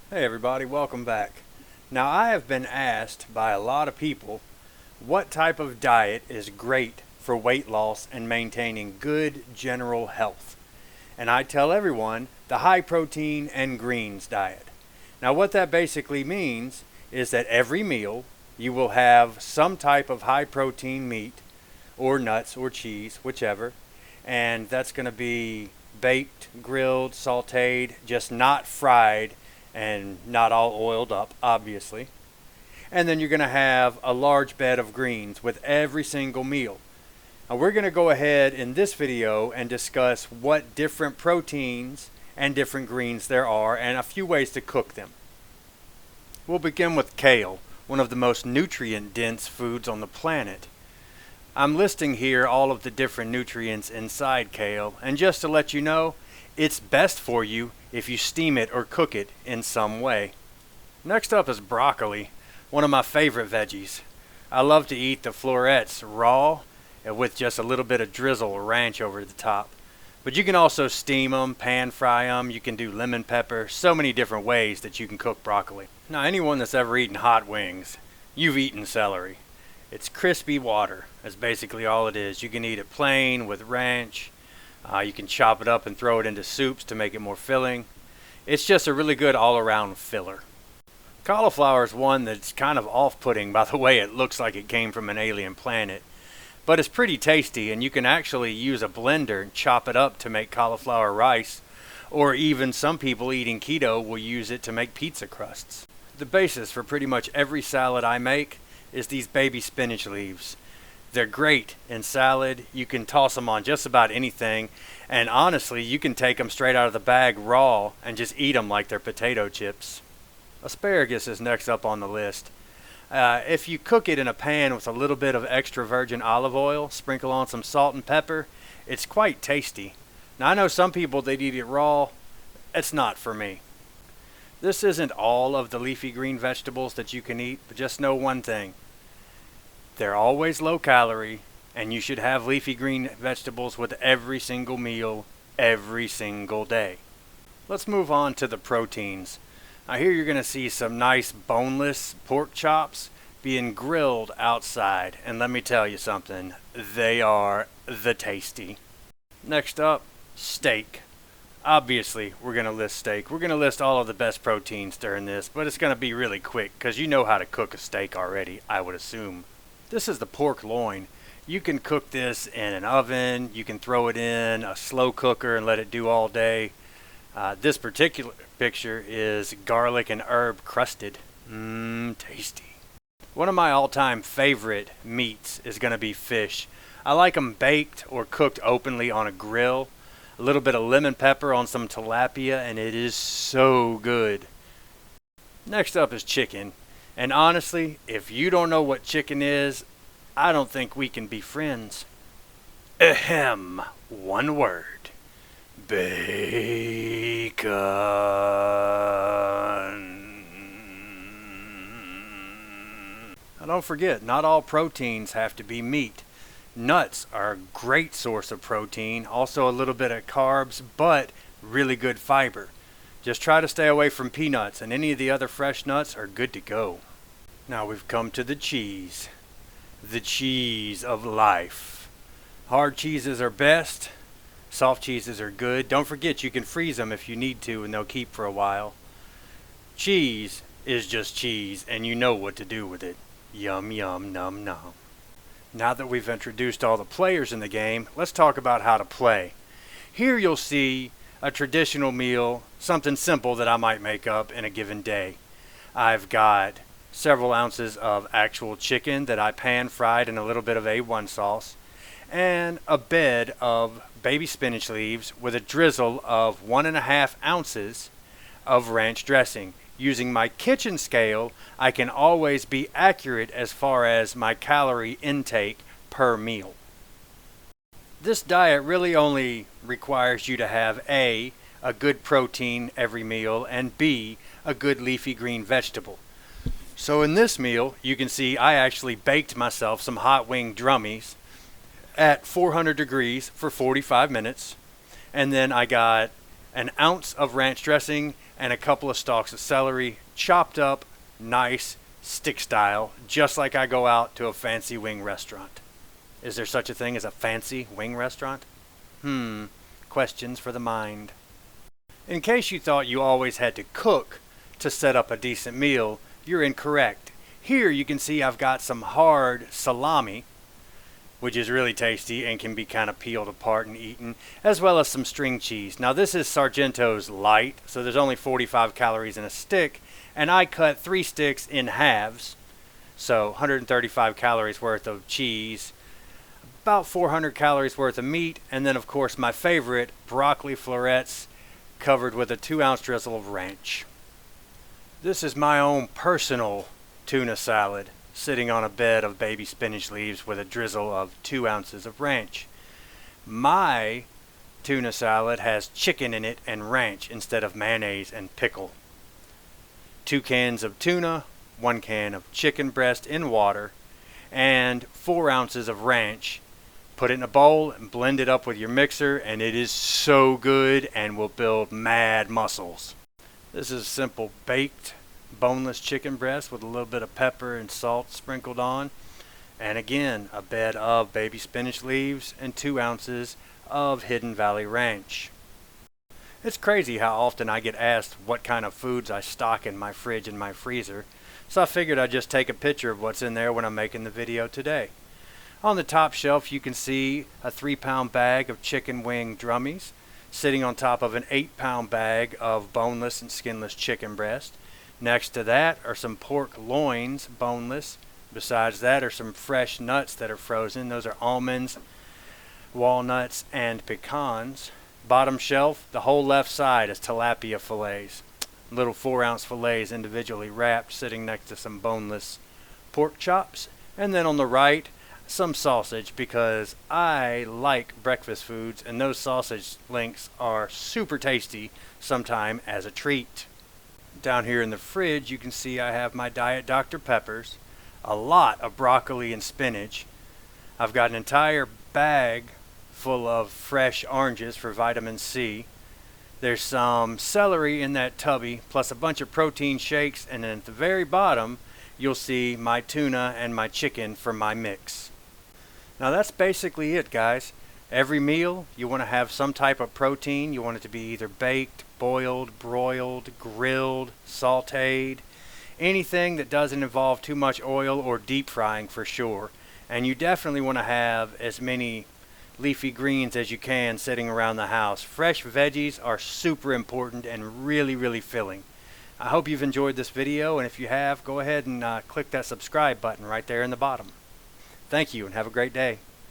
Hey everybody, welcome back. Now I have been asked by a lot of people what type of diet is great for weight loss and maintaining good general health. And I tell everyone the high protein and greens diet. Now what that basically means is that every meal you will have some type of high protein meat or nuts or cheese, whichever, and that's going to be baked, grilled, sauteed, just not fried and not all oiled up, obviously. And then you're going to have a large bed of greens with every single meal. Now we're going to go ahead in this video and discuss what different proteins and different greens there are and a few ways to cook them. We'll begin with kale, one of the most nutrient-dense foods on the planet. I'm listing here all of the different nutrients inside kale, and just to let you know, it's best for you if you steam it or cook it in some way. Next up is broccoli, one of my favorite veggies. I love to eat the florets raw with just a little bit of drizzle or ranch over the top. But you can also steam them, pan fry them, you can do lemon pepper, so many different ways that you can cook broccoli. Now anyone that's ever eaten hot wings, you've eaten celery. It's crispy water, that's basically all it is. You can eat it plain with ranch. You can chop it up and throw it into soups to make it more filling. It's just a really good all-around filler. Cauliflower is one that's kind of off-putting by the way it looks like it came from an alien planet. But it's pretty tasty, and you can actually use a blender and chop it up to make cauliflower rice, or even some people eating keto will use it to make pizza crusts. The basis for pretty much every salad I make is these baby spinach leaves. They're great in salad. You can toss them on just about anything. And honestly, you can take them straight out of the bag raw and just eat them like they're potato chips. Asparagus is next up on the list. If you cook it in a pan with a little bit of extra virgin olive oil, sprinkle on some salt and pepper, it's quite tasty. Now I know some people they'd eat it raw. It's not for me. This isn't all of the leafy green vegetables that you can eat, but just know one thing. They're always low calorie, and you should have leafy green vegetables with every single meal, every single day. Let's move on to the proteins. Now here you're going to see some nice boneless pork chops being grilled outside, and let me tell you something, they are the tasty. Next up, steak. Obviously, we're going to list steak. We're going to list all of the best proteins during this, but it's going to be really quick because you know how to cook a steak already, I would assume. This is the pork loin. You can cook this in an oven. You can throw it in a slow cooker and let it do all day. This particular picture is garlic and herb crusted. Tasty. One of my all-time favorite meats is going to be fish. I like them baked or cooked openly on a grill. A little bit of lemon pepper on some tilapia, and it is so good. Next up is chicken. And honestly, if you don't know what chicken is, I don't think we can be friends. Ahem. One word. Bacon. Now don't forget, not all proteins have to be meat. Nuts are a great source of protein, also a little bit of carbs, but really good fiber. Just try to stay away from peanuts, and any of the other fresh nuts are good to go. Now we've come to the cheese. The cheese of life. Hard cheeses are best. Soft cheeses are good. Don't forget you can freeze them if you need to and they'll keep for a while. Cheese is just cheese and you know what to do with it. Yum yum num num. Now that we've introduced all the players in the game, let's talk about how to play. Here you'll see a traditional meal, something simple that I might make up in a given day. I've got several ounces of actual chicken that I pan fried in a little bit of A1 sauce, and a bed of baby spinach leaves with a drizzle of 1.5 ounces of ranch dressing. Using my kitchen scale, I can always be accurate as far as my calorie intake per meal. This diet really only requires you to have A, a good protein every meal, and B, a good leafy green vegetable. So in this meal, you can see I actually baked myself some hot wing drummies at 400 degrees for 45 minutes. And then I got an ounce of ranch dressing, and a couple of stalks of celery, chopped up nice stick style, just like I go out to a fancy wing restaurant. Is there such a thing as a fancy wing restaurant? Questions for the mind. In case you thought you always had to cook to set up a decent meal, you're incorrect. Here you can see I've got some hard salami, which is really tasty and can be kind of peeled apart and eaten, as well as some string cheese. Now this is Sargento's light, so there's only 45 calories in a stick, and I cut 3 sticks in halves, so 135 calories worth of cheese, about 400 calories worth of meat, and then of course my favorite, broccoli florets covered with a 2-ounce drizzle of ranch. This is my own personal tuna salad, sitting on a bed of baby spinach leaves with a drizzle of 2 ounces of ranch. My tuna salad has chicken in it and ranch instead of mayonnaise and pickle. 2 cans of tuna, 1 can of chicken breast in water, and 4 ounces of ranch. Put it in a bowl and blend it up with your mixer, and it is so good and will build mad muscles. This is simple baked boneless chicken breast with a little bit of pepper and salt sprinkled on, and again a bed of baby spinach leaves and 2 ounces of Hidden Valley ranch. It's crazy how often I get asked what kind of foods I stock in my fridge and my freezer, so I figured I'd just take a picture of what's in there when I'm making the video today. On the top shelf you can see a 3-pound bag of chicken wing drummies sitting on top of an 8-pound bag of boneless and skinless chicken breast. Next to that are some pork loins, boneless. Besides that are some fresh nuts that are frozen. Those are almonds, walnuts, and pecans. Bottom shelf, the whole left side is tilapia fillets. Little 4-ounce fillets individually wrapped, sitting next to some boneless pork chops. And then on the right, some sausage, because I like breakfast foods, and those sausage links are super tasty sometime as a treat. Down here in the fridge you can see I have my Diet Dr. Peppers, a lot of broccoli and spinach. I've got an entire bag full of fresh oranges for vitamin C. There's some celery in that tubby, plus a bunch of protein shakes, and then at the very bottom you'll see my tuna and my chicken for my mix. Now that's basically it, guys. Every meal you want to have some type of protein. You want it to be either baked, boiled, broiled, grilled, sauteed, anything that doesn't involve too much oil or deep frying for sure. And you definitely want to have as many leafy greens as you can sitting around the house. Fresh veggies are super important and really filling. I hope you've enjoyed this video, and if you have, go ahead and click that subscribe button right there in the bottom. Thank you and have a great day.